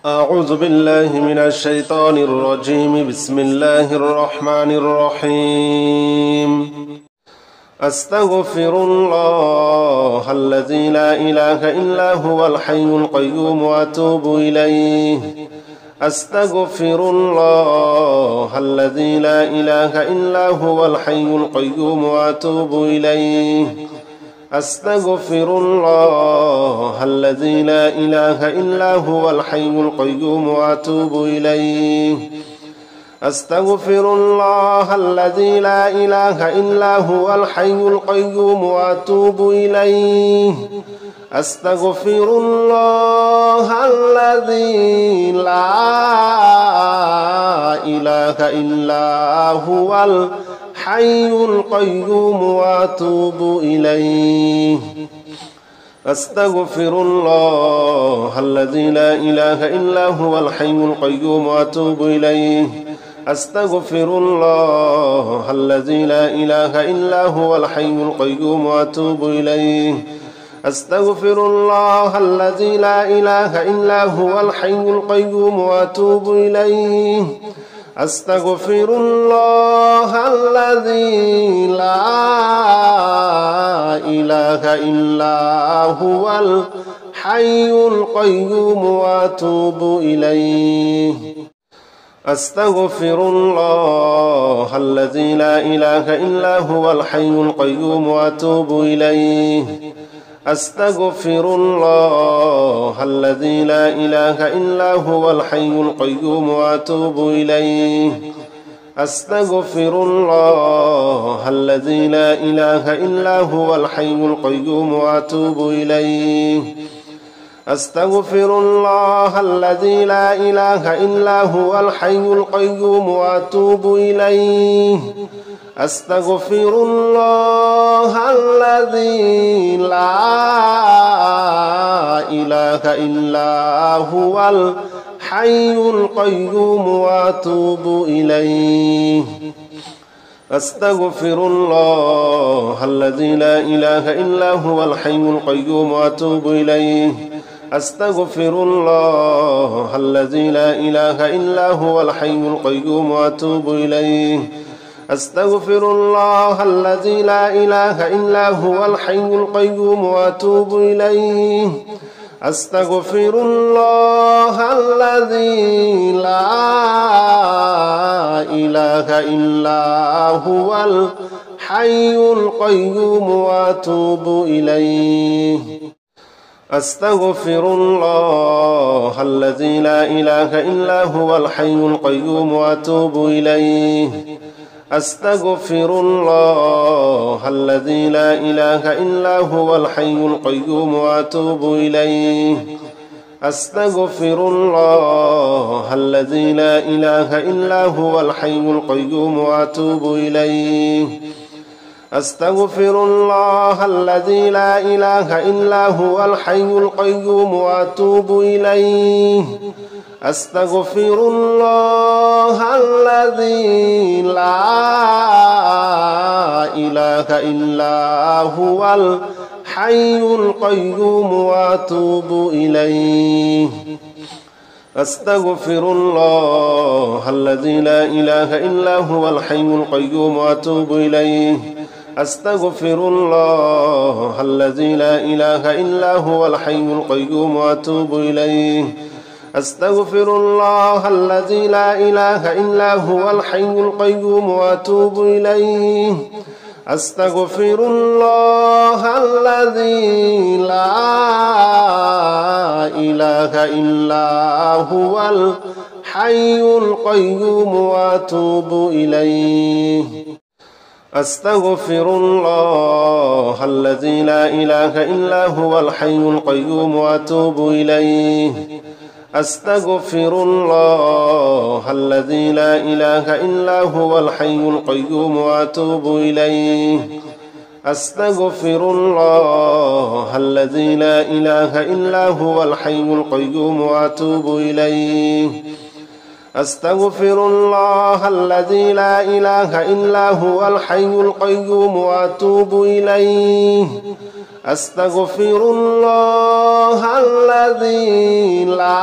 أعوذ بالله من الشيطان الرجيم. بسم الله الرحمن الرحيم. أستغفر الله الذي لا إله إلا هو الحي القيوم وأتوب إليه. أستغفر الله الذي لا إله إلا هو الحي القيوم وأتوب إليه. أستغفر الله الذي لا إله إلا هو الحي القيوم وأتوب إليه. أستغفر الله الذي لا إله إلا هو الحي القيوم وأتوب إليه. أستغفر الله الذي لا إله إلا هو الحي القيوم وأتوب إليه. أستغفر الله الذي لا إله إلا هو الحي القيوم وأتوب إليه. أستغفر الله الذي لا إله إلا هو الحي القيوم وأتوب إليه. أستغفر الله الذي لا إله إلا هو الحي القيوم وأتوب إليه. أستغفر الله الذي لا إله إلا هو الحي القيوم وأتوب إليه. أستغفر الله الذي لا إله إلا هو الحي القيوم وأتوب إليه. أستغفر الله الذي لا إله إلا هو الحي القيوم وأتوب إليه. أستغفر الله الذي لا إله إلا هو الحي القيوم وأتوب إليه. أستغفر الله الذي لا إله إلا هو الحي القيوم وأتوب إليه. أستغفر الله الذي لا إله إلا هو الحي القيوم وأتوب إليه. أستغفر الله الذي لا إله إلا هو الحي القيوم وأتوب إليه. أستغفر الله الذي لا إله إلا هو الحي القيوم وأتوب إليه. أستغفر الله الذي لا إله إلا هو الحي القيوم وأتوب إليه. أستغفر الله الذي لا إله إلا هو الحي القيوم وأتوب إليه. أستغفر الله الذي لا إله إلا هو الحي القيوم وأتوب إليه. أستغفر الله الذي لا إله إلا هو الحي القيوم وأتوب إليه. أستغفر الله الذي لا إله إلا هو الحي القيوم وأتوب إليه. أستغفر الله الذي لا إله إلا هو الحي القيوم وأتوب إليه. أستغفر الله الذي لا إله إلا هو الحي القيوم وأتوب إليه. أستغفر الله الذي لا إله إلا هو الحي القيوم وأتوب إليه. أستغفر الله الذي لا إله إلا هو الحي القيوم وأتوب إليه. أستغفر الله الذي لا إله إلا هو الحي القيوم وأتوب إليه. أستغفر الله الذي لا إله إلا هو الحي القيوم وأتوب إليه. أستغفر الله الذي لا إله إلا هو الحي القيوم وأتوب إليه. أستغفر الله الذي لا إله إلا هو الحي القيوم وأتوب إليه. أستغفر الله الذي لا إله إلا هو الحي القيوم وأتوب إليه. أستغفر الله الذي لا إله إلا هو الحي القيوم وأتوب إليه. أستغفر الله الذي لا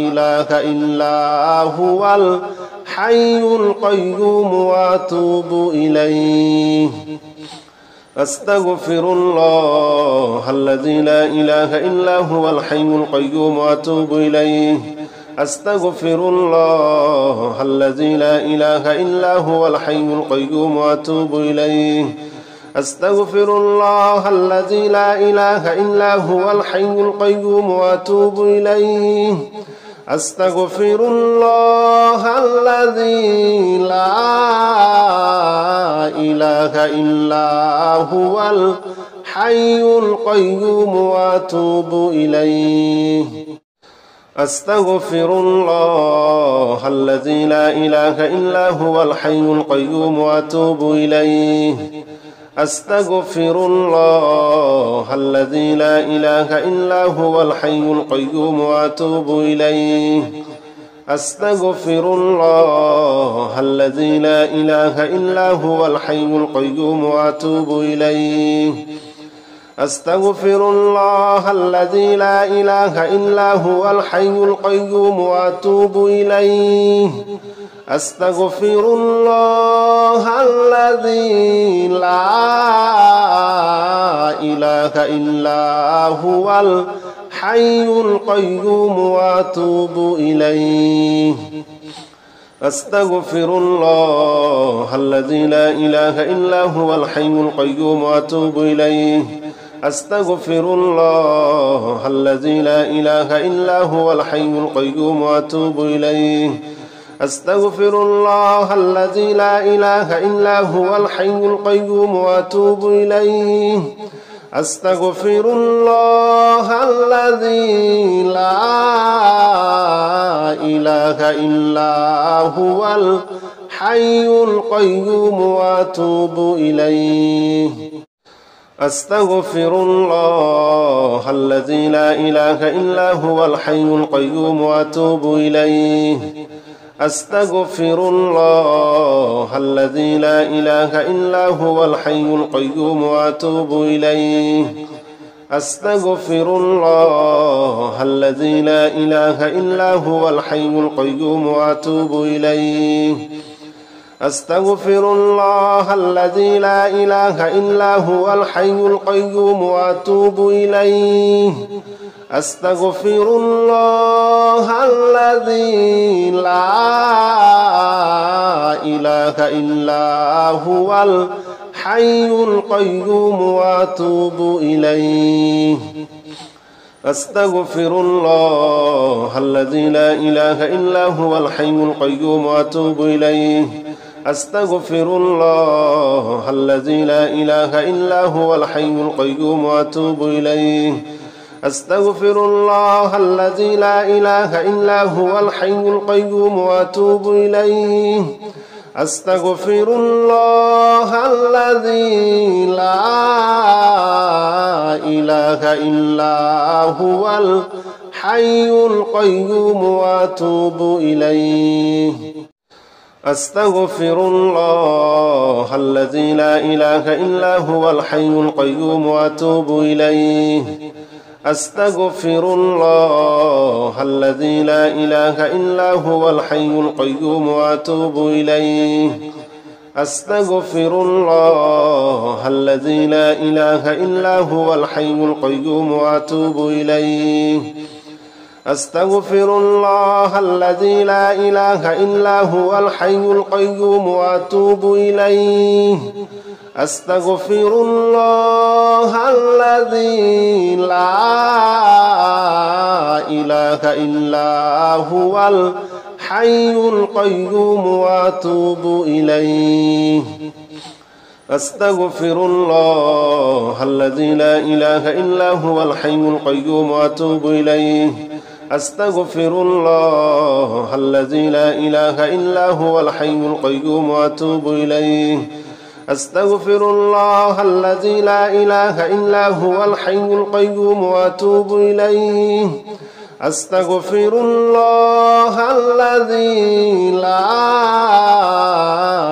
إله إلا هو الحي القيوم وأتوب إليه أستغفر الله الذي لا إله إلا هو الحي القيوم وأتوب إليه أستغفر الله الذي لا إله إلا هو الحي القيوم وأتوب إليه أستغفر الله الذي لا إله إلا هو الحي القيوم وأتوب إليه أستغفر الله الذي لا إله إلا هو الحي القيوم وأتوب إليه أستغفر الله الذي لا إله إلا هو الحي القيوم وأتوب إليه أستغفر الله الذي لا إله إلا هو الحي القيوم وأتوب إليه أستغفر الله الذي لا إله إلا هو الحي القيوم وأتوب إليه أستغفر الله الذي لا إله إلا هو الحي القيوم وأتوب إليه أستغفر الله الذي لا إله إلا هو الحي القيوم وأتوب إليه أستغفر الله الذي لا إله إلا هو الحي القيوم وأتوب إليه أستغفر الله الذي لا إله إلا هو الحي القيوم وأتوب إليه أستغفر الله الذي لا إله إلا هو الحي القيوم وأتوب إليه أستغفر الله الذي لا إله إلا هو الحي القيوم وأتوب إليه أستغفر الله الذي لا إله إلا هو الحي القيوم وأتوب إليه أستغفر الله الذي لا إله إلا هو الحي القيوم وأتوب إليه أستغفر الله الذي لا إله إلا هو الحي القيوم وأتوب إليه أستغفر الله الذي لا إله إلا هو الحي القيوم وأتوب إليه أستغفر الله الذي لا إله إلا هو الحي القيوم وأتوب إليه أستغفر الله الذي لا إله إلا هو الحي القيوم وأتوب إليه أستغفر الله الذي لا إله إلا هو الحي القيوم وأتوب إليه أستغفر الله الذي لا إله إلا هو الحي القيوم وأتوب إليه أستغفر الله الذي لا إله إلا هو الحي القيوم وأتوب إليه أستغفر الله الذي لا إله إلا هو الحي القيوم وأتوب إليه أستغفر الله الذي لا إله إلا هو الحي القيوم وأتوب إليه أستغفر الله الذي لا إله إلا هو الحي القيوم وأتوب إليه أستغفر الله الذي لا إله إلا هو الحي القيوم وأتوب إليه أستغفر الله الذي لا إله إلا هو الحي القيوم وأتوب إليه أستغفر الله الذي لا إله إلا هو الحي القيوم وأتوب إليه أستغفر الله الذي لا إله إلا هو الحي القيوم وأتوب إليه أستغفر الله الذي لا إله إلا هو الحي القيوم وأتوب إليه أستغفر الله الذي لا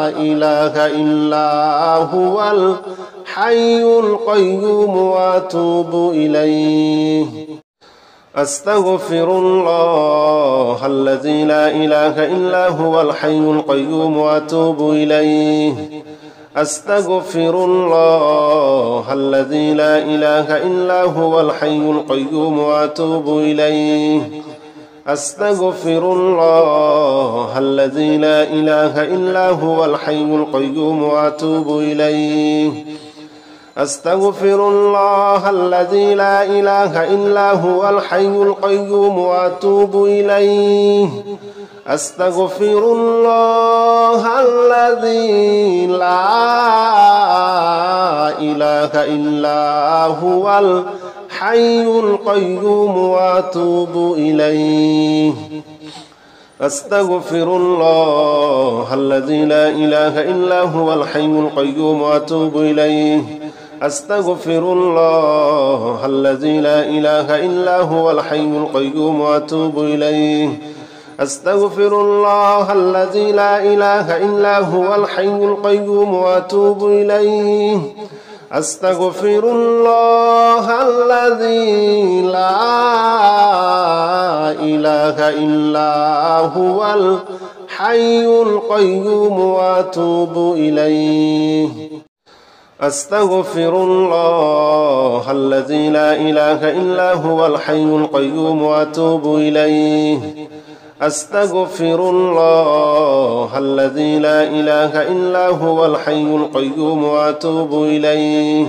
إله إلا هو الحي القيوم وأتوب إليه أستغفر الله الذي لا إله إلا هو الحي القيوم وأتوب إليه أستغفر الله الذي لا إله إلا هو الحي القيوم وأتوب إليه أستغفر الله الذي لا إله إلا هو الحي القيوم وأتوب إليه أستغفر الله الذي لا إله إلا هو الحي القيوم وأتوب إليه أستغفر الله الذي لا إله إلا هو الحي القيوم وأتوب إليه أستغفر الله الذي لا إله إلا هو الحي القيوم وأتوب إليه أستغفر الله الذي لا إله إلا هو الحي القيوم وأتوب إليه أستغفر الله الذي لا إله إلا هو الحي القيوم وأتوب إليه أستغفر الله الذي لا إله إلا هو الحي القيوم وأتوب إليه أستغفر الله الذي لا إله إلا هو الحي القيوم وأتوب إليه أستغفر الله الذي لا إله إلا هو الحي القيوم وأتوب إليه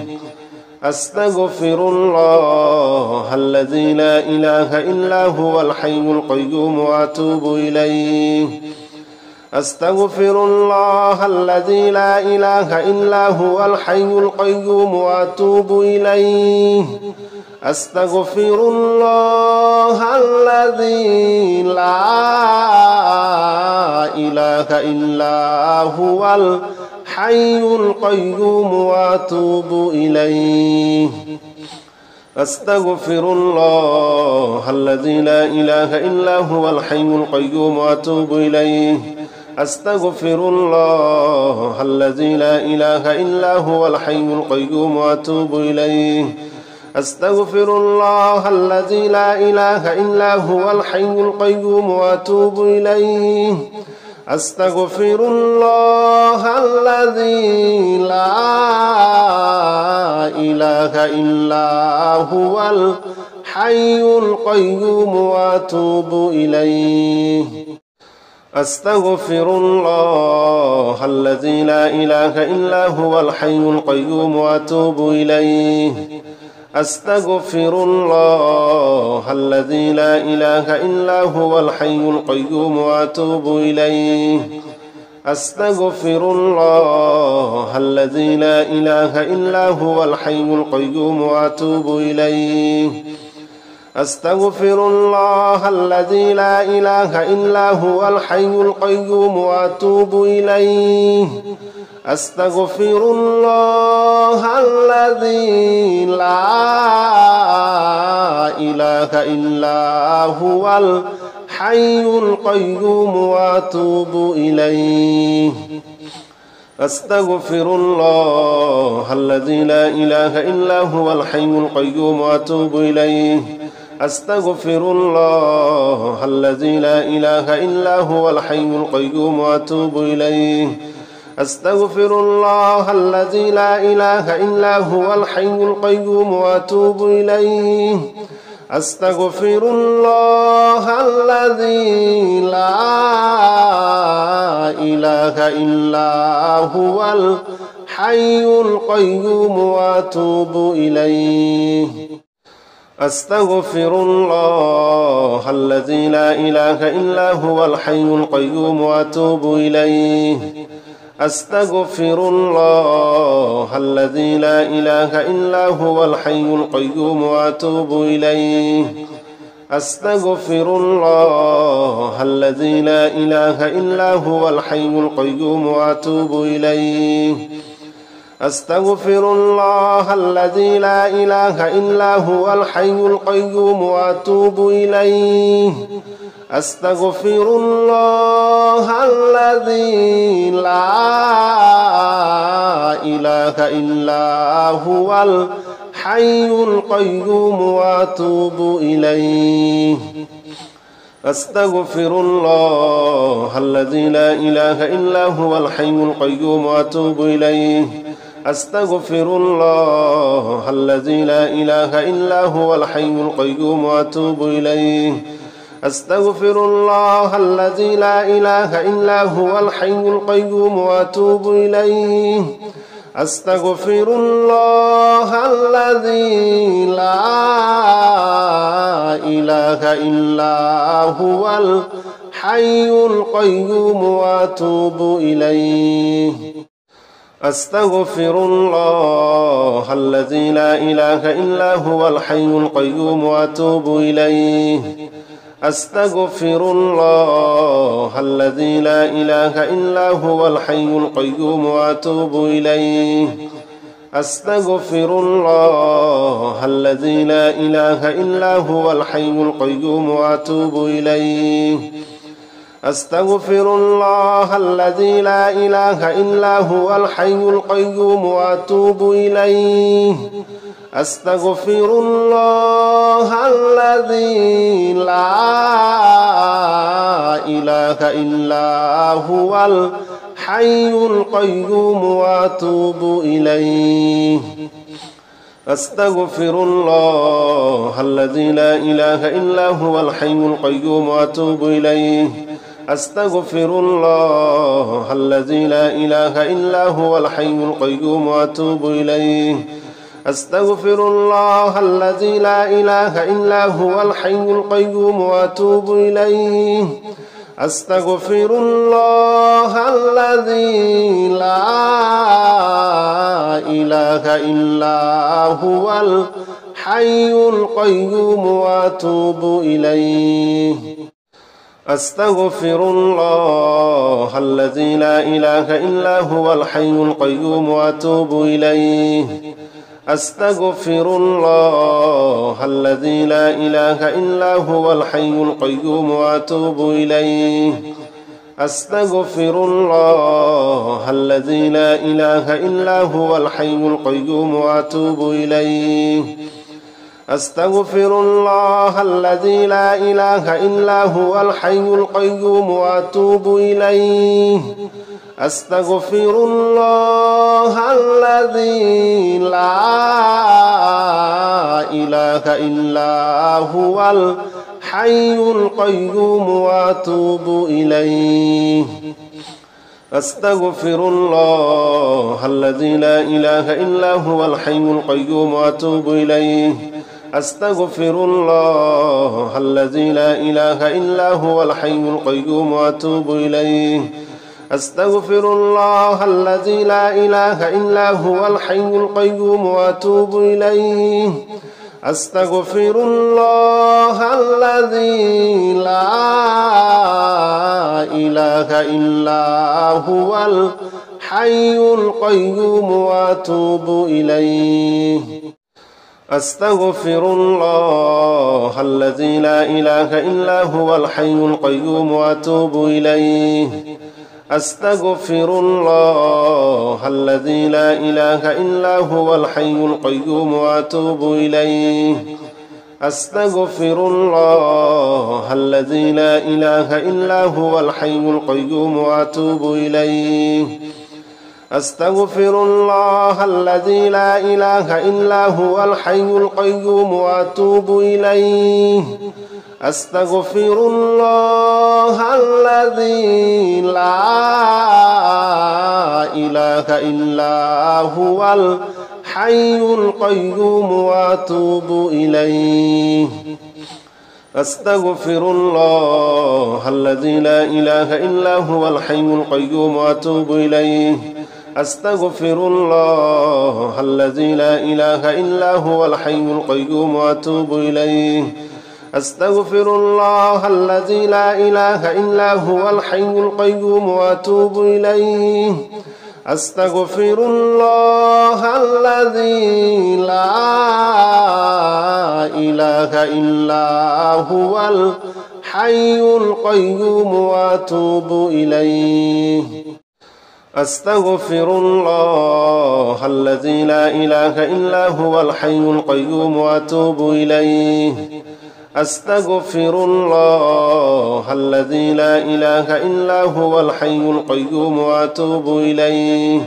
أستغفر الله الذي لا إله إلا هو الحي القيوم وأتوب إليه أستغفر الله الذي لا إله إلا هو الحي القيوم وأتوب إليه أستغفر الله الذي لا إله إلا هو الحي القيوم وأتوب إليه أستغفر الله الذي لا إله إلا هو الحي القيوم وأتوب إليه أستغفر الله الذي لا إله إلا هو الحي القيوم وأتوب إليه أستغفر الله الذي لا إله إلا هو الحي القيوم وأتوب إليه أستغفر الله الذي لا إله إلا هو الحي القيوم وأتوب إليه أستغفر الله الذي لا إله إلا هو الحي القيوم وأتوب إليه أستغفر الله الذي لا إله إلا هو الحي القيوم وأتوب إليه أستغفر الله الذي لا إله إلا هو الحي القيوم وأتوب إليه أستغفر الله الذي لا إله إلا هو الحي القيوم وأتوب إليه أستغفر الله الذي لا إله إلا هو الحي القيوم وأتوب إليه أستغفر الله الذي لا إله إلا هو الحي القيوم وأتوب إليه أستغفر الله الذي لا إله إلا هو الحي القيوم وأتوب إليه أستغفر الله الذي لا إله إلا هو الحي القيوم وأتوب إليه أستغفر الله الذي لا إله إلا هو الحي القيوم وأتوب إليه أستغفر الله الذي لا إله إلا هو الحي القيوم وأتوب إليه أستغفر الله الذي لا إله إلا هو الحي القيوم وأتوب إليه أستغفر الله الذي لا إله إلا هو الحي القيوم وأتوب إليه أستغفر الله الذي لا إله إلا هو الحي القيوم وأتوب إليه أستغفر الله الذي لا إله إلا هو الحي القيوم وأتوب إليه أستغفر الله الذي لا إله إلا هو الحي القيوم وأتوب إليه أستغفر الله الذي لا إله إلا هو الحي القيوم وأتوب إليه أستغفر الله الذي لا إله إلا هو الحي القيوم وأتوب إليه أستغفر الله الذي لا إله إلا هو الحي القيوم وأتوب إليه أستغفر الله الذي لا إله إلا هو الحي القيوم وأتوب إليه أستغفر الله الذي لا إله إلا هو الحي القيوم وأتوب إليه أستغفر الله الذي لا إله إلا هو الحي القيوم وأتوب إليه أستغفر الله الذي لا إله إلا هو الحي القيوم وأتوب إليه أستغفر الله الذي لا إله إلا هو الحي القيوم وأتوب إليه أستغفر الله الذي لا إله إلا هو الحي القيوم وأتوب إليه أستغفر الله الذي لا إله إلا هو الحي القيوم وأتوب إليه أستغفر الله الذي لا إله إلا هو الحي القيوم وأتوب إليه أستغفر الله الذي لا إله إلا هو الحي القيوم وأتوب إليه أستغفر الله الذي لا إله إلا هو الحي القيوم وأتوب إليه أستغفر الله الذي لا إله إلا هو الحي القيوم وأتوب إليه أستغفر الله الذي لا إله إلا هو الحي القيوم وأتوب إليه أستغفر الله الذي لا إله إلا هو الحي القيوم وأتوب إليه أستغفر الله الذي لا إله إلا هو الحي القيوم وأتوب إليه أستغفر الله الذي لا إله إلا هو الحي القيوم وأتوب إليه أستغفر الله الذي لا إله إلا هو الحي القيوم وأتوب إليه أستغفر الله الذي لا إله إلا هو الحي القيوم وأتوب إليه أستغفر الله الذي لا إله إلا هو الحي القيوم وأتوب إليه أستغفر الله الذي لا إله إلا هو الحي القيوم وأتوب إليه أستغفر الله الذي لا إله إلا هو الحي القيوم وأتوب إليه أستغفر الله الذي لا إله إلا هو الحي القيوم وأتوب إليه أستغفر الله الذي لا إله إلا هو الحي القيوم وأتوب إليه أستغفر الله الذي لا إله إلا هو الحي القيوم وأتوب إليه أستغفر الله الذي لا إله إلا هو الحي القيوم وأتوب إليه أستغفر الله الذي لا إله إلا هو الحي القيوم وأتوب إليه أستغفر الله الذي لا إله إلا هو الحي القيوم وأتوب إليه أستغفر الله الذي لا إله إلا هو الحي القيوم وأتوب إليه أستغفر الله الذي لا إله إلا هو الحي القيوم وأتوب إليه أستغفر الله الذي لا إله إلا هو الحي القيوم وأتوب إليه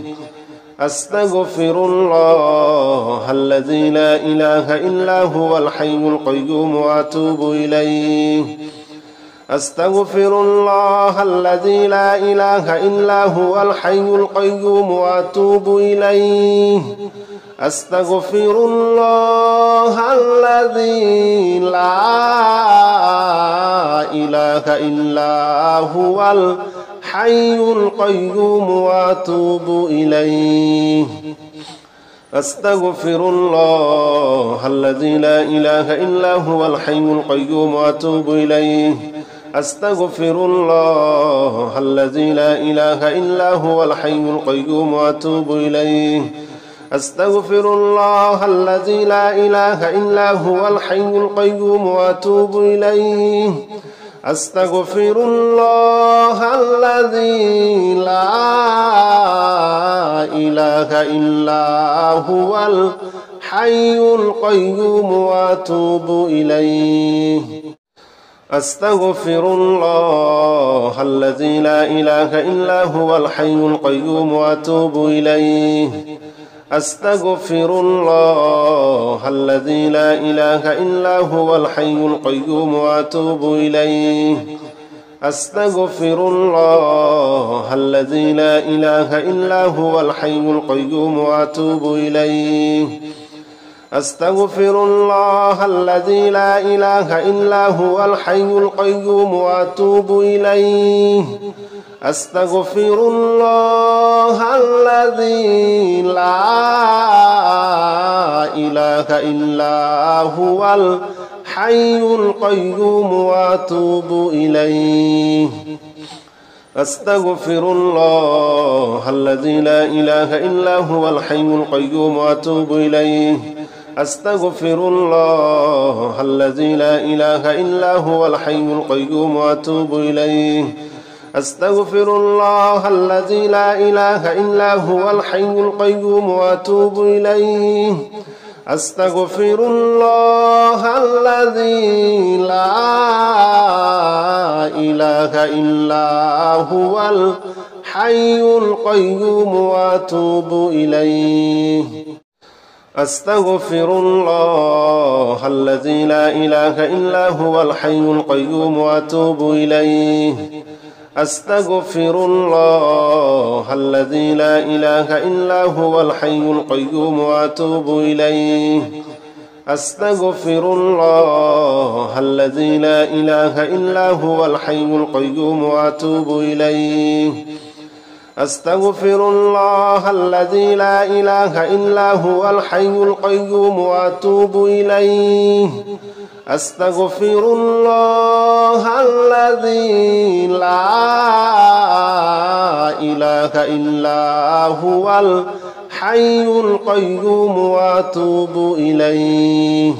أستغفر الله الذي لا إله إلا هو الحي القيوم وأتوب إليه أستغفر الله الذي لا إله إلا هو الحي القيوم وأتوب إليه أستغفر الله الذي لا إله إلا هو الحي القيوم وأتوب إليه أستغفر الله الذي لا إله إلا هو الحي القيوم وأتوب إليه أستغفر الله الذي لا إله إلا هو الحي القيوم وأتوب إليه أستغفر الله الذي لا إله إلا هو الحي القيوم وأتوب إليه أستغفر الله الذي لا إله إلا هو الحي القيوم وأتوب إليه أستغفر الله الذي لا إله إلا هو الحي القيوم وأتوب إليه أستغفر الله الذي لا إله إلا هو الحي القيوم وأتوب إليه أستغفر الله الذي لا إله إلا هو الحي القيوم وأتوب إليه أستغفر الله الذي لا إله إلا هو الحي القيوم وأتوب إليه أستغفر الله الذي لا إله إلا هو الحي القيوم وأتوب إليه أستغفر الله الذي لا إله إلا هو الحي القيوم وأتوب إليه أستغفر الله الذي لا إله إلا هو الحي القيوم وأتوب إليه أستغفر الله الذي لا إله إلا هو الحي القيوم وأتوب إليه أستغفر الله الذي لا إله إلا هو الحي القيوم وأتوب إليه أستغفر الله الذي لا إله إلا هو الحي القيوم وأتوب إليه أستغفر الله الذي لا إله إلا هو الحي القيوم وأتوب إليه أستغفر الله الذي لا إله إلا هو الحي القيوم وأتوب إليه أستغفر الله الذي لا إله إلا هو الحي القيوم وأتوب إليه أستغفر الله الذي لا إله إلا هو الحي القيوم وأتوب إليه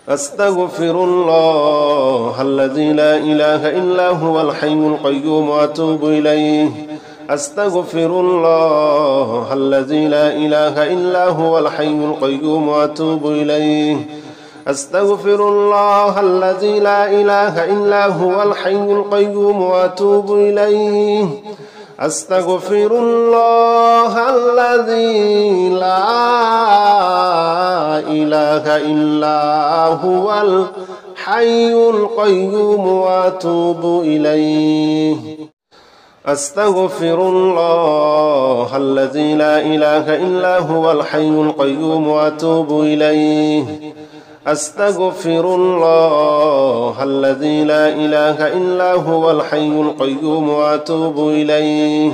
أستغفر الله الذي لا إله إلا هو الحي القيوم وأتوب إليه أستغفر الله الذي لا إله إلا هو الحي القيوم وأتوب إليه أستغفر الله الذي لا إله إلا هو الحي القيوم وأتوب إليه أستغفر الله الذي لا إله إلا هو الحي القيوم وأتوب إليه أستغفر الله الذي لا إله إلا هو الحي القيوم وأتوب إليه أستغفر الله الذي لا إله إلا هو الحي القيوم وأتوب إليه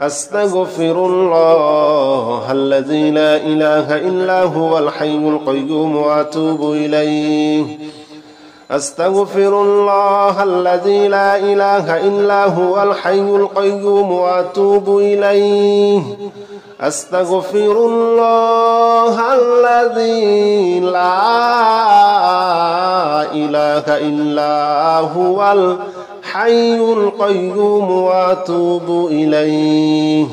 أستغفر الله الذي لا إله إلا هو الحي القيوم وأتوب إليه أستغفر الله الذي لا إله إلا هو الحي القيوم وأتوب إليه أستغفر الله الذي لا إله إلا هو الحي القيوم وأتوب إليه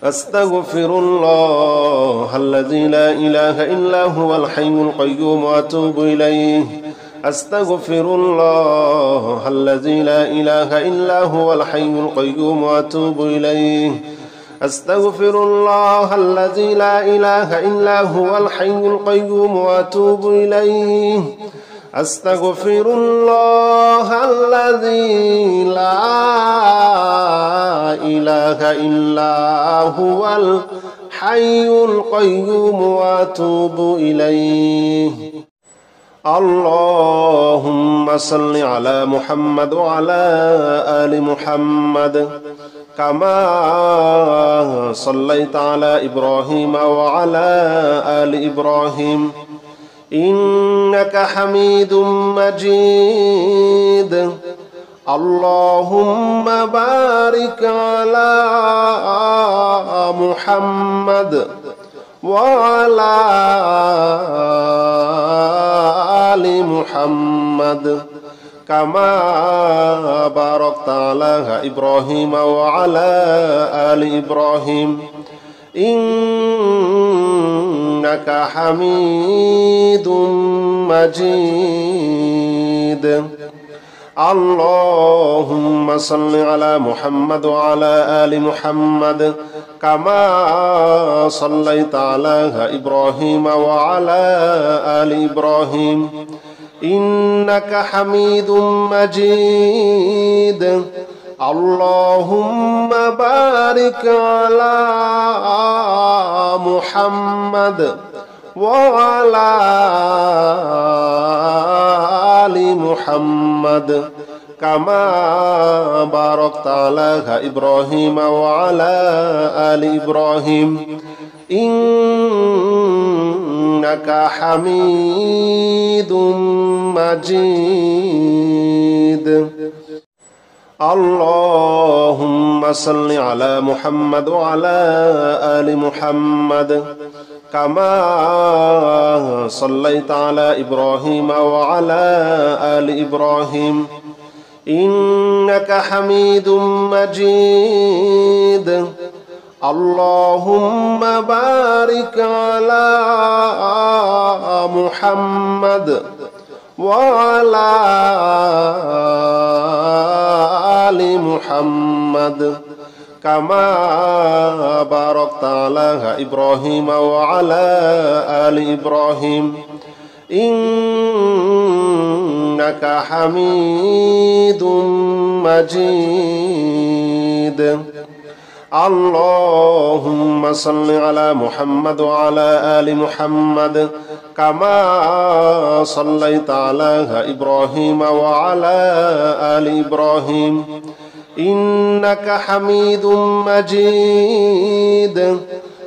أستغفر الله الذي لا إله إلا هو الحي القيوم وأتوب إليه أستغفر الله الذي لا إله إلا هو الحي القيوم وأتوب إليه أستغفر الله الذي لا إله إلا هو الحي القيوم وأتوب إليه أستغفر الله الذي لا إله إلا هو الحي القيوم وأتوب إليه اللهم صل على محمد وعلى آل محمد كما صليت على إبراهيم وعلى آل إبراهيم إنك حميد مجيد اللهم بارك على محمد وعلى آل محمد كما باركت على إبراهيم وعلى آل إبراهيم إنك حميد مجيد اللهم صل على محمد وعلى آل محمد كما صليت على إبراهيم وعلى آل إبراهيم إنك حميد مجيد اللهم بارك على محمد وعلى آل محمد كما باركت على إبراهيم وعلى آل إبراهيم إنك حميد مجيد اللهم صل على محمد وعلى آل محمد كما صليت على إبراهيم وعلى آل إبراهيم إنك حميد مجيد اللهم بارك على محمد وعلى آل محمد كما باركت على إبراهيم وعلى آل إبراهيم إنك حميد مجيد اللهم صل على محمد وعلى آل محمد كما صليت على إبراهيم وعلى آل إبراهيم إنك حميد مجيد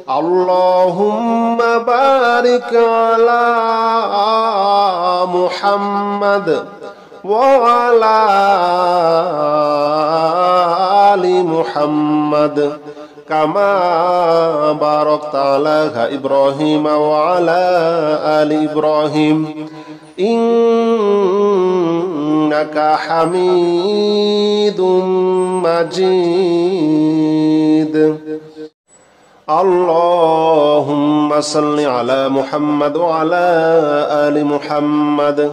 اللهم بارك على محمد وعلى آل محمد كما باركت على إبراهيم وعلى آل إبراهيم إنك حميد مجيد اللهم صل على محمد وعلى آل محمد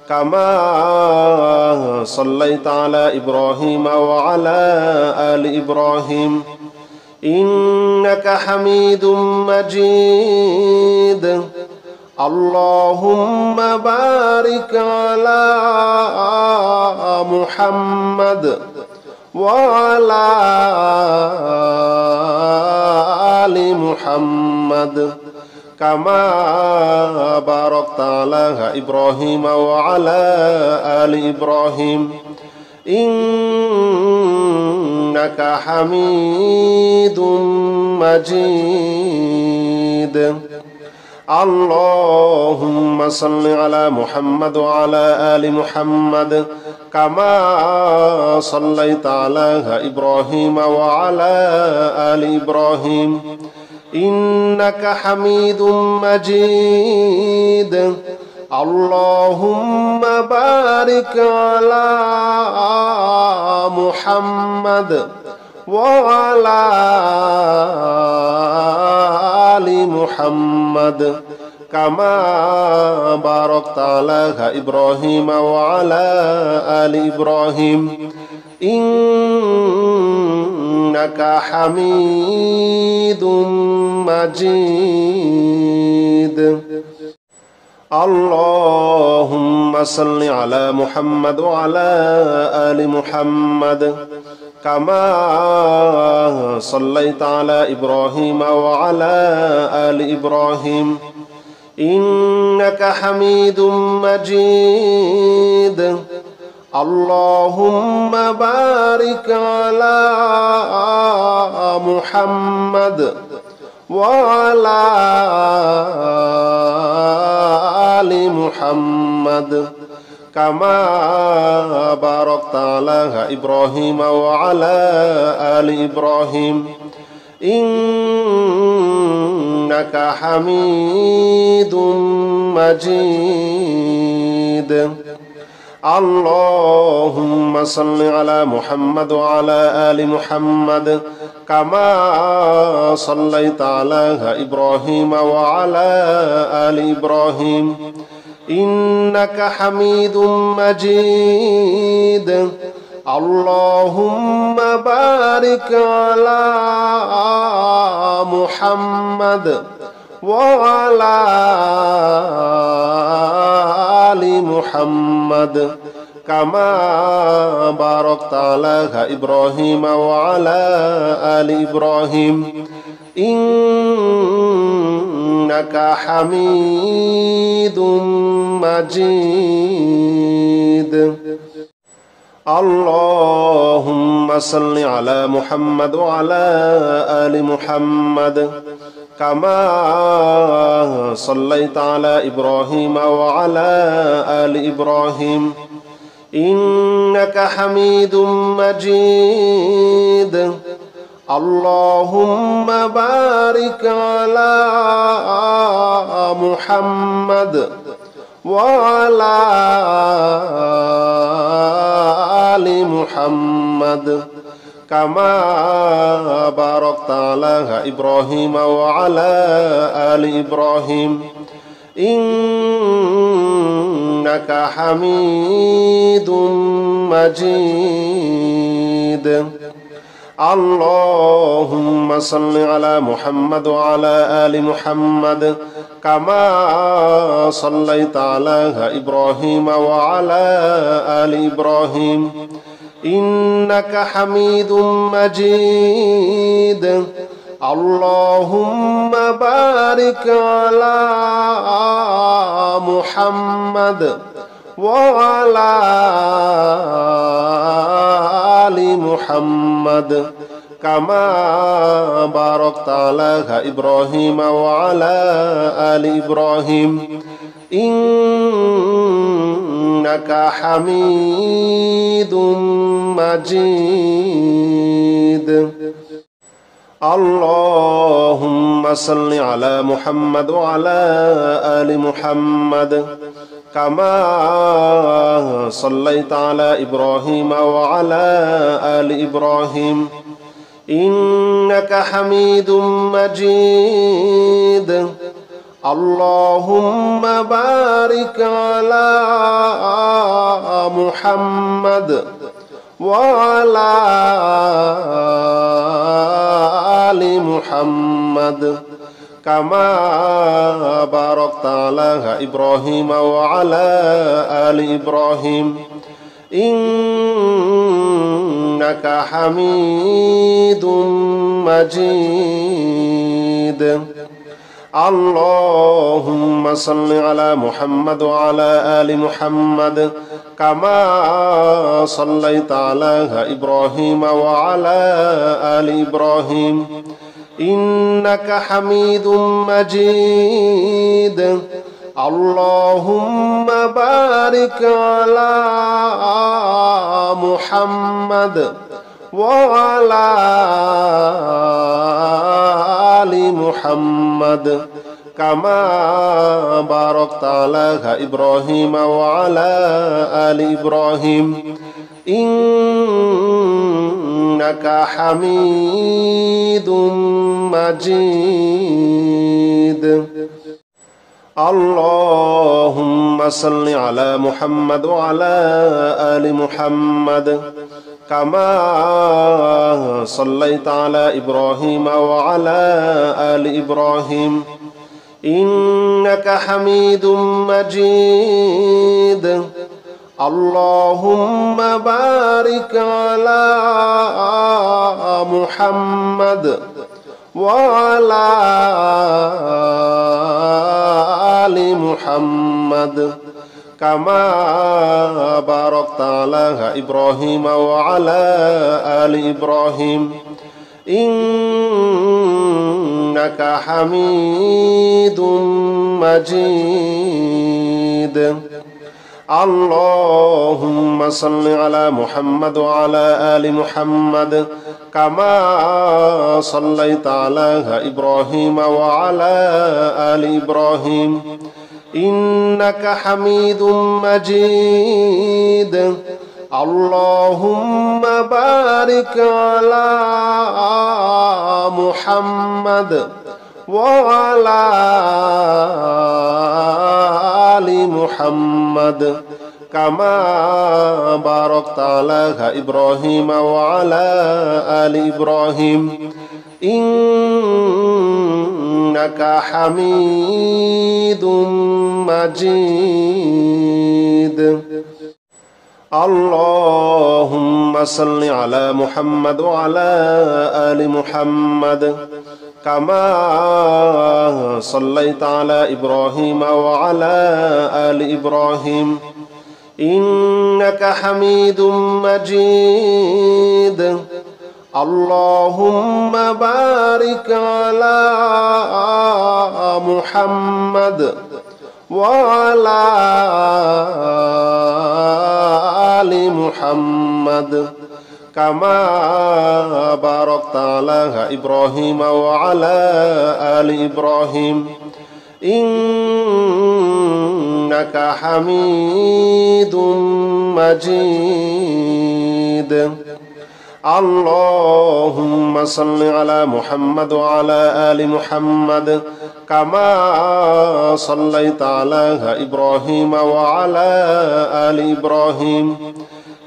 كما صليت على إبراهيم وعلى آل إبراهيم إنك حميد مجيد اللهم بارك على محمد وعلى آل محمد كما باركت على إبراهيم وعلى آل إبراهيم إنك حميد مجيد اللهم صل على محمد وعلى آل محمد كما صليت على إبراهيم وعلى آل إبراهيم إنك حميد مجيد اللهم بارك على محمد وعلى آل محمد كما باركت على إبراهيم وعلى آل إبراهيم إنك حميد مجيد اللهم صل على محمد وعلى آل محمد كما صليت على إبراهيم وعلى آل إبراهيم إنك حميد مجيد اللهم بارك على محمد وعلى آل محمد كما باركت على إبراهيم وعلى آل إبراهيم إنك حميد مجيد اللهم صل على محمد وعلى آل محمد كما صليت على إبراهيم وعلى آل إبراهيم إنك حميد مجيد اللهم بارك على محمد وعلى آل محمد كما باركت على إبراهيم وعلى آل إبراهيم إنك حميد مجيد اللهم صل على محمد وعلى آل محمد كما صليت على إبراهيم وعلى آل إبراهيم إنك حميد مجيد اللهم بارك على محمد وعلى آل محمد كما باركت على إبراهيم وعلى آل إبراهيم إنك حميد مجيد اللهم صل على محمد وعلى آل محمد كما صليت على إبراهيم وعلى آل إبراهيم إنك حميد مجيد اللهم بارك على محمد وعلى آل محمد كما باركت على إبراهيم وعلى آل إبراهيم إنك حميد مجيد اللهم صل على محمد وعلى آل محمد كما صليت على إبراهيم وعلى آل إبراهيم إنك حميد مجيد اللهم بارك على محمد وعلى آل محمد كما باركت على إبراهيم وعلى آل إبراهيم إنك حميد مجيد اللهم صل على محمد وعلى آل محمد كما صليت على إبراهيم وعلى آل إبراهيم إنك حميد مجيد اللهم بارك على محمد وعلى آل محمد كما باركت على إبراهيم وعلى آل إبراهيم إنك حميد مجيد اللهم صل على محمد وعلى آل محمد كما صليت على إبراهيم وعلى آل إبراهيم إنك حميد مجيد اللهم بارك على محمد وعلى آل محمد كما باركت على إبراهيم وعلى آل إبراهيم إنك حميد مجيد اللهم صل على محمد وعلى آل محمد كما صليت على إبراهيم وعلى آل إبراهيم إنك حميد مجيد اللهم بارك على محمد وعلى آل محمد كما باركت على إبراهيم وعلى آل إبراهيم إنك حميد مجيد اللهم صل على محمد وعلى آل محمد كما صليت على إبراهيم وعلى آل إبراهيم إنك حميد مجيد اللهم بارك على محمد وعلى آل محمد كما باركت على إبراهيم وعلى آل إبراهيم إنك حميد مجيد اللهم صل على محمد وعلى آل محمد كما صليت على إبراهيم وعلى آل إبراهيم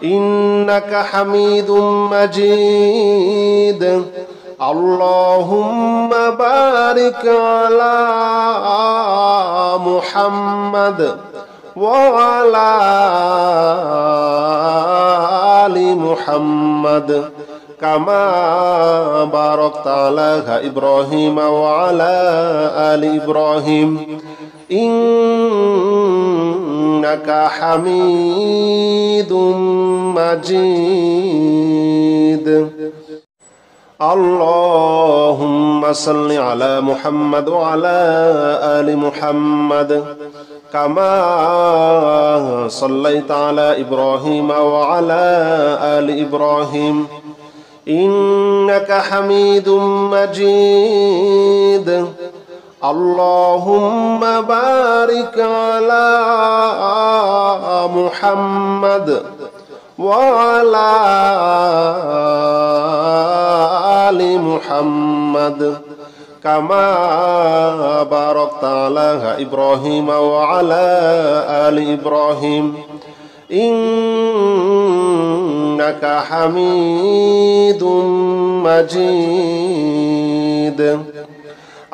إنك حميد مجيد اللهم بارك على محمد وعلى آل محمد كما باركت على إبراهيم وعلى آل إبراهيم إنك حميد مجيد اللهم صل على محمد وعلى آل محمد كما صليت على إبراهيم وعلى آل إبراهيم إنك حميد مجيد اللهم بارك على محمد وعلى آل محمد كما باركت على إبراهيم وعلى آل إبراهيم إنك حميد مجيد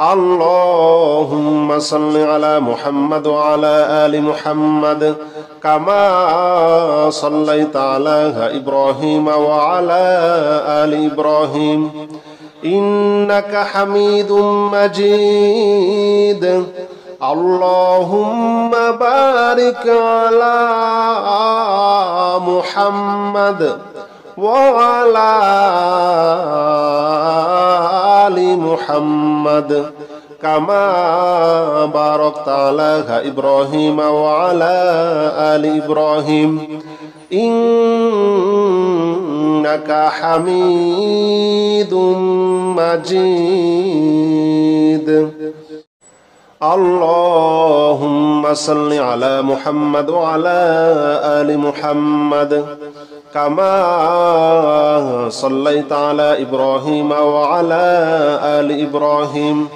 اللهم صل على محمد وعلى آل محمد كما صليت على إبراهيم وعلى آل إبراهيم إنك حميد مجيد اللهم بارك على محمد وعلى آل محمد كما باركت على إبراهيم وعلى آل إبراهيم إنك حميد مجيد اللهم صل على محمد وعلى آل محمد كما صليت على إبراهيم وعلى آل إبراهيم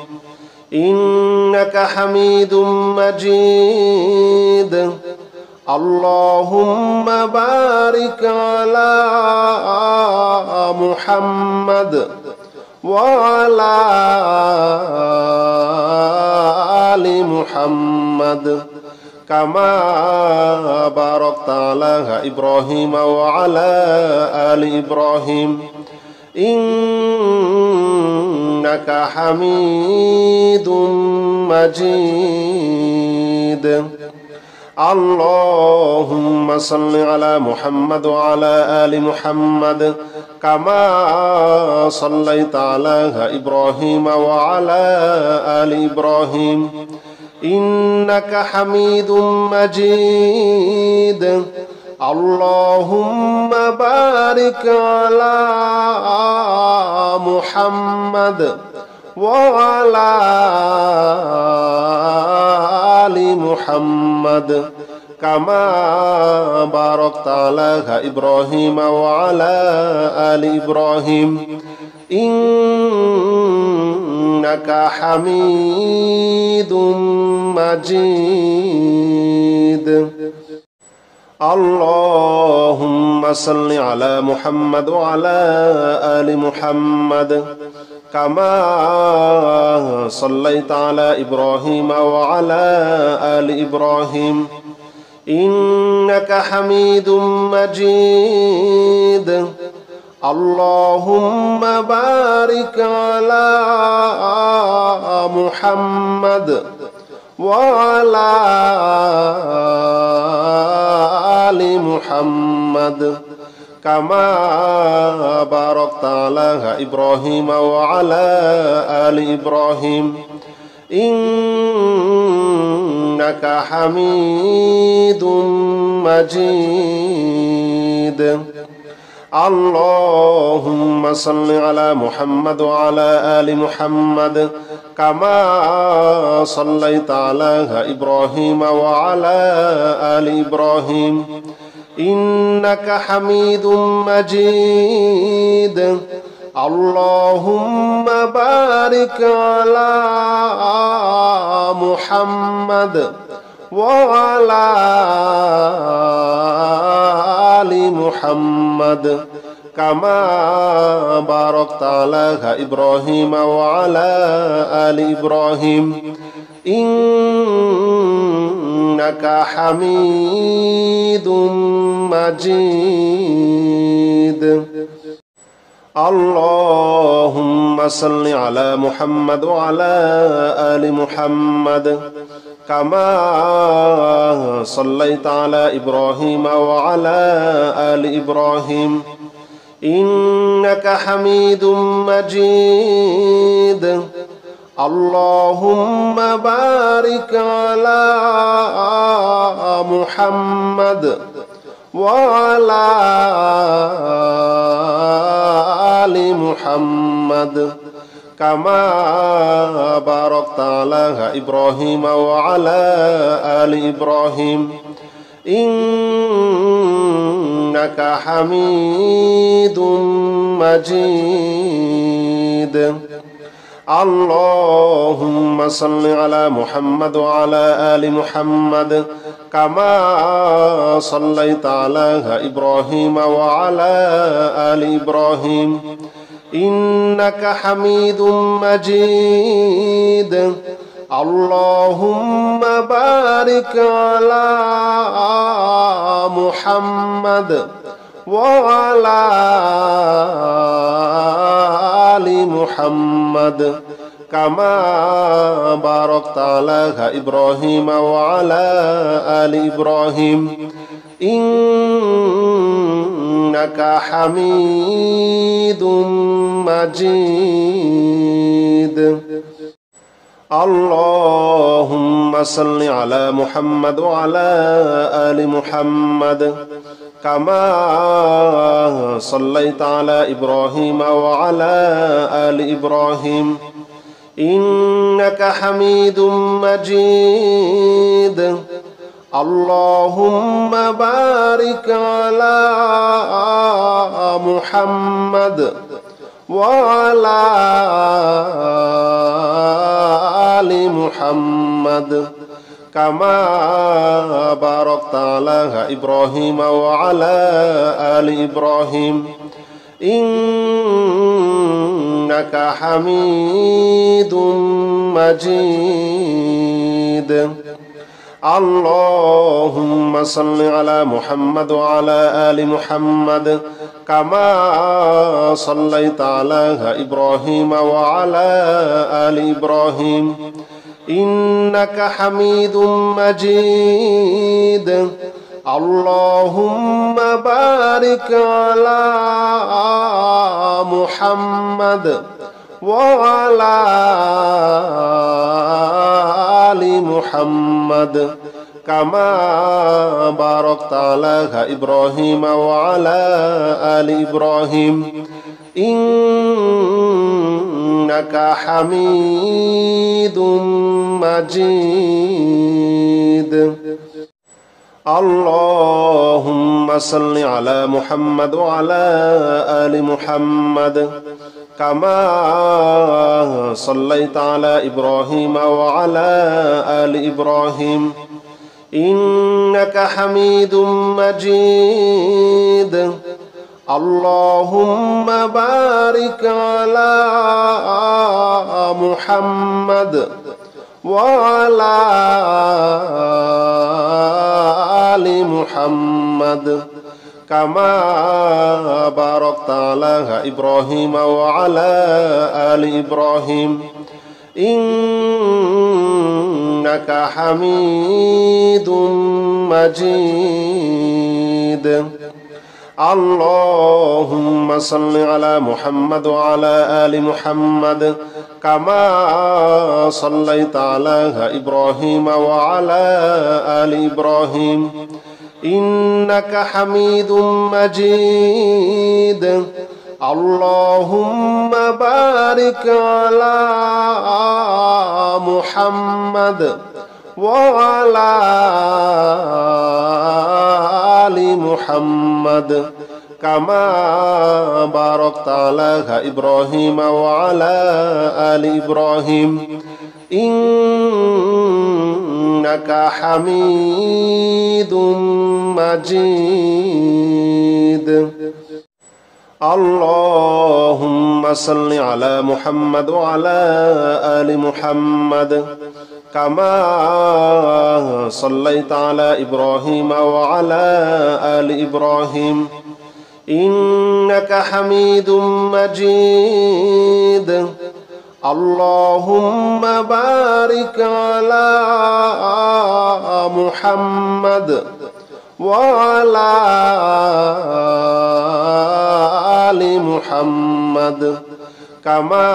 إنك حميد مجيد. اللهم بارك على محمد وعلى آل محمد كما باركت على إبراهيم وعلى آل إبراهيم إنك حميد مجيد. اللهم صل على محمد وعلى آل محمد كما صليت على إبراهيم وعلى آل إبراهيم إنك حميد مجيد. اللهم بارك على محمد وعلى آل محمد كما باركت على إبراهيم وعلى آل إبراهيم إنك حميد مجيد. اللهم صل على محمد وعلى آل محمد كما صليت على إبراهيم وعلى آل إبراهيم إنك حميد مجيد. اللهم بارك على محمد وعلى آل محمد كما باركت على إبراهيم وعلى آل إبراهيم إنك حميد مجيد. اللهم صل على محمد وعلى آل محمد كما صليت على إبراهيم وعلى آل إبراهيم إنك حميد مجيد. اللهم بارك على محمد وعلى آل محمد كما باركت على إبراهيم وعلى آل إبراهيم إنك حميد مجيد. اللهم صل على محمد وعلى آل محمد كما صليت على إبراهيم وعلى آل إبراهيم إنك حميد مجيد. اللهم بارك على محمد وعلى آل محمد كما باركت على إبراهيم وعلى آل إبراهيم إنك حميد مجيد. اللهم صل على محمد وعلى آل محمد كما صليت على إبراهيم وعلى آل إبراهيم إنك حميد مجيد. اللهم بارك على محمد وعلى آل محمد كما باركت على إبراهيم وعلى آل إبراهيم إنك حميد مجيد. اللهم صل على محمد وعلى آل محمد كما صليت على إبراهيم وعلى آل إبراهيم إنك حميد مجيد. اللهم بارك على محمد وعلى آل محمد كما باركت على إبراهيم وعلى آل إبراهيم إنك حميد مجيد. اللهم صل على محمد وعلى آل محمد كما صليت على إبراهيم وعلى آل إبراهيم إنك حميد مجيد. اللهم بارك على محمد وعلى آل محمد كما باركت على إبراهيم وعلى آل إبراهيم إنك حميد مجيد. اللهم صل على محمد وعلى آل محمد كما صليت على إبراهيم وعلى آل إبراهيم إنك حميد مجيد. اللهم بارك على محمد وعلى آل محمد كما باركت على إبراهيم وعلى آل إبراهيم إنك حميد مجيد. اللهم صل على محمد وعلى آل محمد كما صليت على إبراهيم وعلى آل إبراهيم إنك حميد مجيد. اللهم بارك على محمد وعلى آل محمد كما باركت على إبراهيم وعلى آل إبراهيم إنك حميد مجيد. اللهم صل على محمد وعلى آل محمد كما صليت على إبراهيم وعلى آل إبراهيم إنك حميد مجيد. اللهم بارك على محمد وعلى آل محمد كما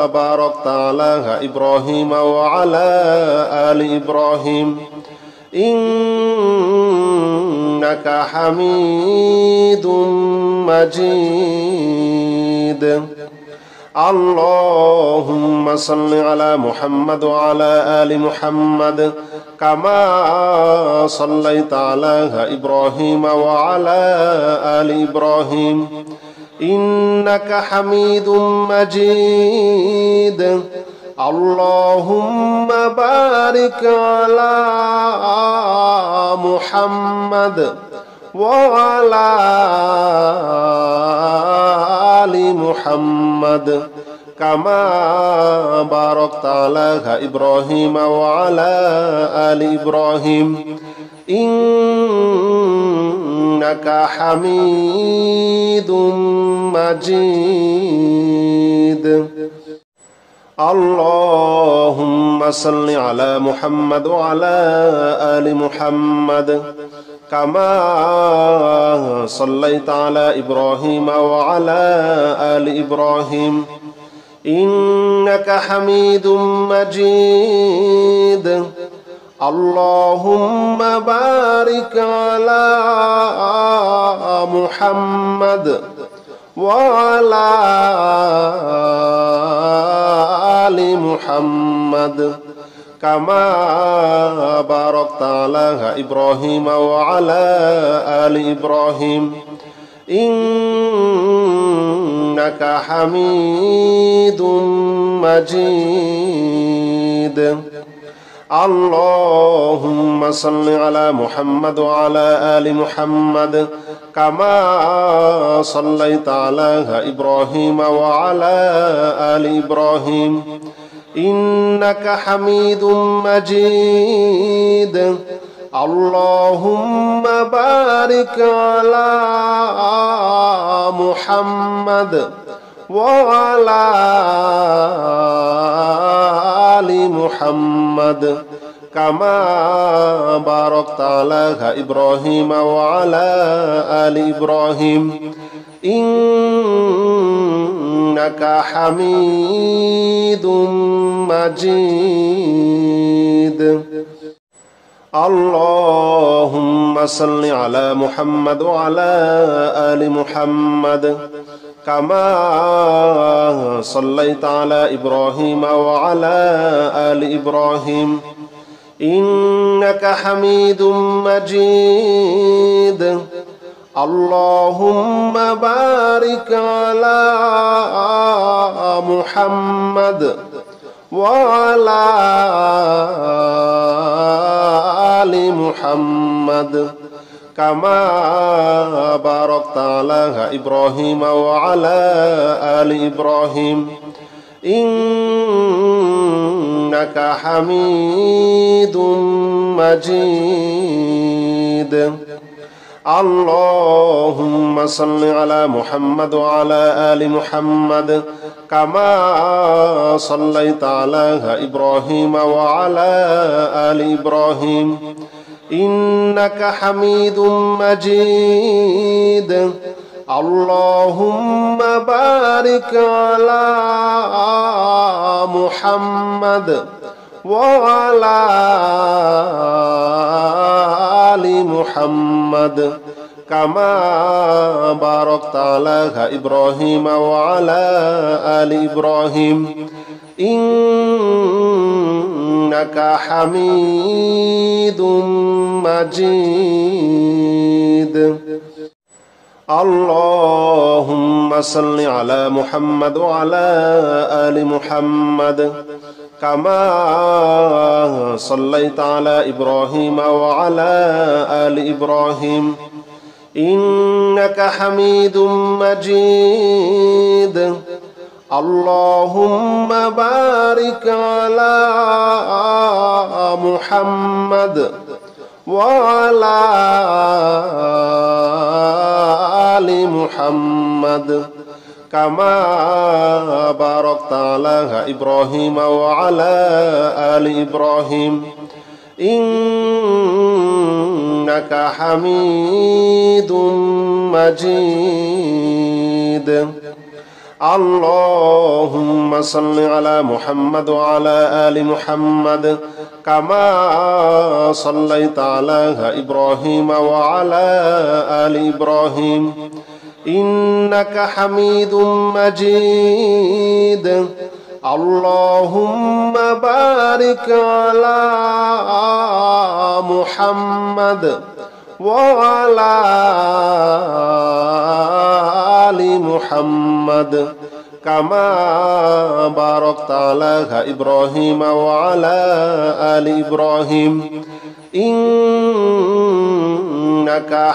باركت على إبراهيم وعلى آل إبراهيم إنك حميد مجيد. اللهم صل على محمد وعلى آل محمد كما صليت على إبراهيم وعلى آل إبراهيم إنك حميد مجيد. اللهم بارك على محمد وعلى آل محمد كما باركت على إبراهيم وعلى آل إبراهيم إنك حميد مجيد. اللهم صل على محمد وعلى آل محمد كما صليت على إبراهيم وعلى آل إبراهيم إنك حميد مجيد. اللهم بارك على محمد وعلى آل محمد كما باركت على إبراهيم وعلى آل إبراهيم إنك حميد مجيد اللهم صل على محمد وعلى آل محمد كما صليت على إبراهيم وعلى آل إبراهيم إنك حميد مجيد اللهم بارك على محمد وعلى آل محمد كما باركت على إبراهيم وعلى آل إبراهيم إنك حميد مجيد اللهم صل على محمد وعلى آل محمد كما صليت على إبراهيم وعلى آل إبراهيم إنك حميد مجيد اللهم بارك على محمد وعلى آل محمد كما باركت على إبراهيم وعلى آل إبراهيم إنك حميد مجيد اللهم صل على محمد وعلى آل محمد كما صليت على إبراهيم وعلى آل إبراهيم إنك حميد مجيد اللهم بارك على محمد وعلى آل محمد كما باركت على إبراهيم وعلى آل إبراهيم إنك حميد مجيد اللهم صل على محمد وعلى آل محمد كما صليت على إبراهيم وعلى آل إبراهيم إنك حميد مجيد اللهم بارك على محمد وعلى آل محمد كما باركت على إبراهيم وعلى آل إبراهيم إنك حميد مجيد اللهم صل على محمد وعلى آل محمد كما صليت على إبراهيم وعلى آل إبراهيم إنك حميد مجيد اللهم بارك على محمد وعلى آل محمد كما باركت على إبراهيم وعلى آل إبراهيم إنك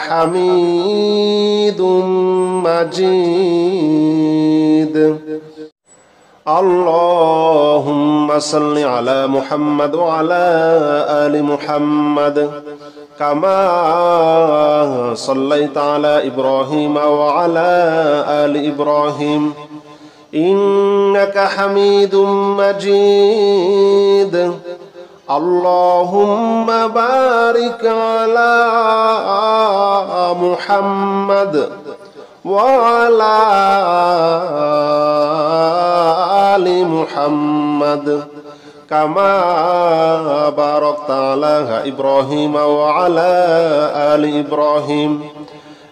حميد مجيد اللهم صل على محمد وعلى آل محمد كما صليت على إبراهيم وعلى آل إبراهيم إنك حميد مجيد اللهم بارك على محمد وعلى آل محمد كما باركت على إبراهيم وعلى آل إبراهيم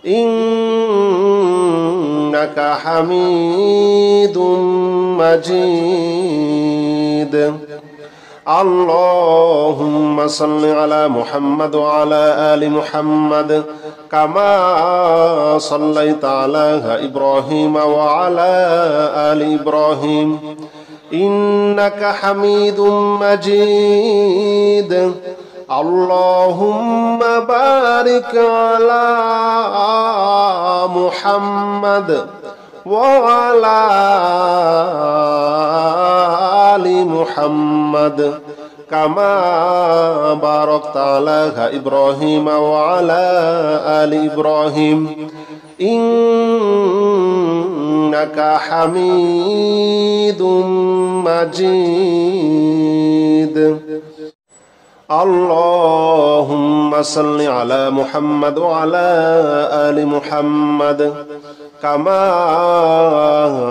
إنك إنك حميد مجيد. اللهم صل على محمد وعلى آل محمد كما صليت على إبراهيم وعلى آل إبراهيم إنك حميد مجيد. اللهم بارك على محمد وعلى آل محمد كما باركت على إبراهيم وعلى آل إبراهيم إنك حميد مجيد. اللهم صل على محمد وعلى آل محمد كما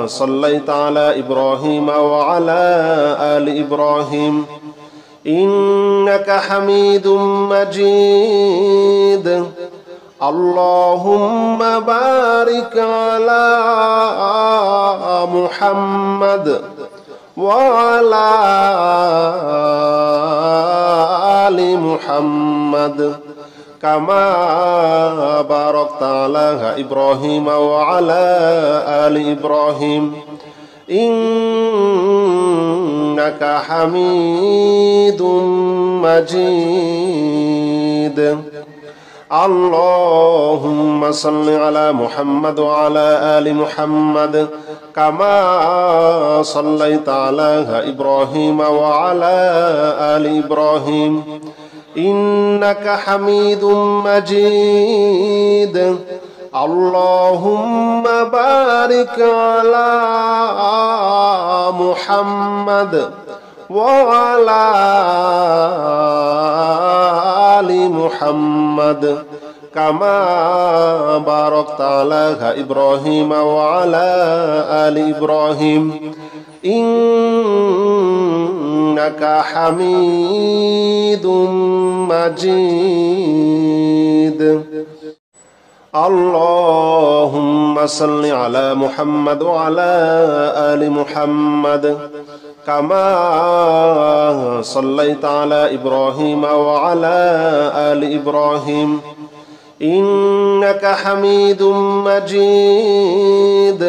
صليت على إبراهيم وعلى آل إبراهيم إنك حميد مجيد. اللهم بارك على محمد وعلى آل محمد كما باركت على إبراهيم وعلى آل إبراهيم إنك حميد مجيد. اللهم صل على محمد وعلى آل محمد كما صليت على إبراهيم وعلى آل إبراهيم إنك حميد مجيد. اللهم بارك على محمد وعلى آل محمد كما باركت على إبراهيم وعلى آل إبراهيم إنك حميد مجيد. اللهم صل على محمد وعلى آل محمد كما صليت على إبراهيم وعلى آل إبراهيم إنك حميد مجيد.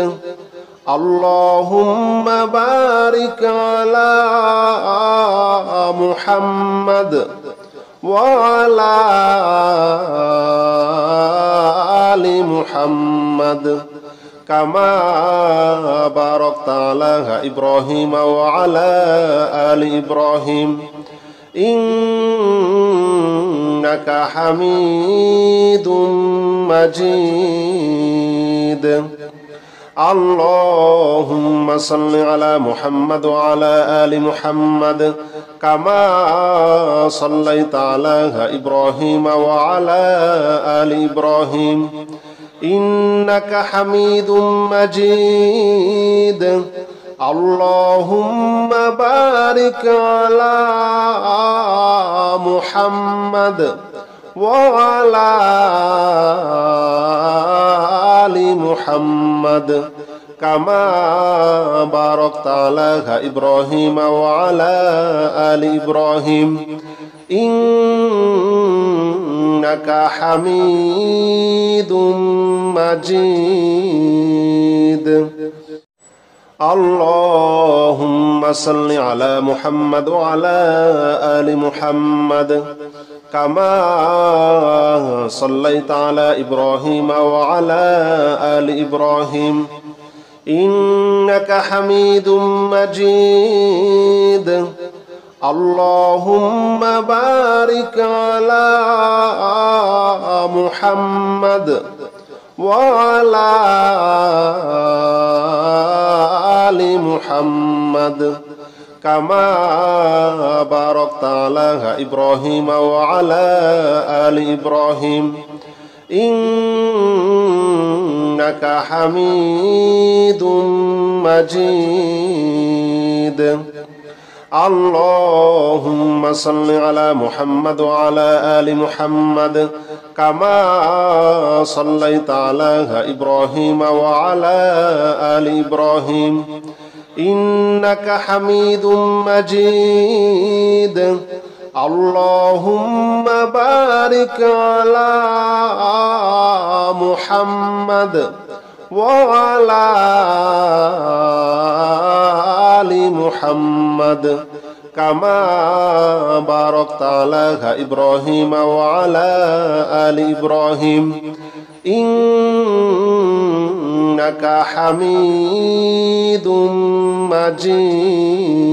اللهم بارك على محمد وعلى آل محمد كما باركت على إبراهيم وعلى آل إبراهيم إنك حميد مجيد. اللهم صل على محمد وعلى آل محمد كما صليت على إبراهيم وعلى آل إبراهيم إنك حميد مجيد. اللهم بارك على محمد وعلى آل محمد كما باركت على إبراهيم وعلى آل إبراهيم إنك حميد مجيد. اللهم صل على محمد وعلى آل محمد كما صليت على إبراهيم وعلى آل إبراهيم إنك حميد مجيد. اللهم بارك على محمد وعلى آل محمد كما باركت على إبراهيم وعلى آل إبراهيم إنك حميد مجيد. اللهم صل على محمد وعلى آل محمد كما صليت على إبراهيم وعلى آل إبراهيم إنك حميد مجيد اللهم بارك على محمد وعلى آل محمد كما باركت على إبراهيم وعلى آل إبراهيم إنك حميد مجيد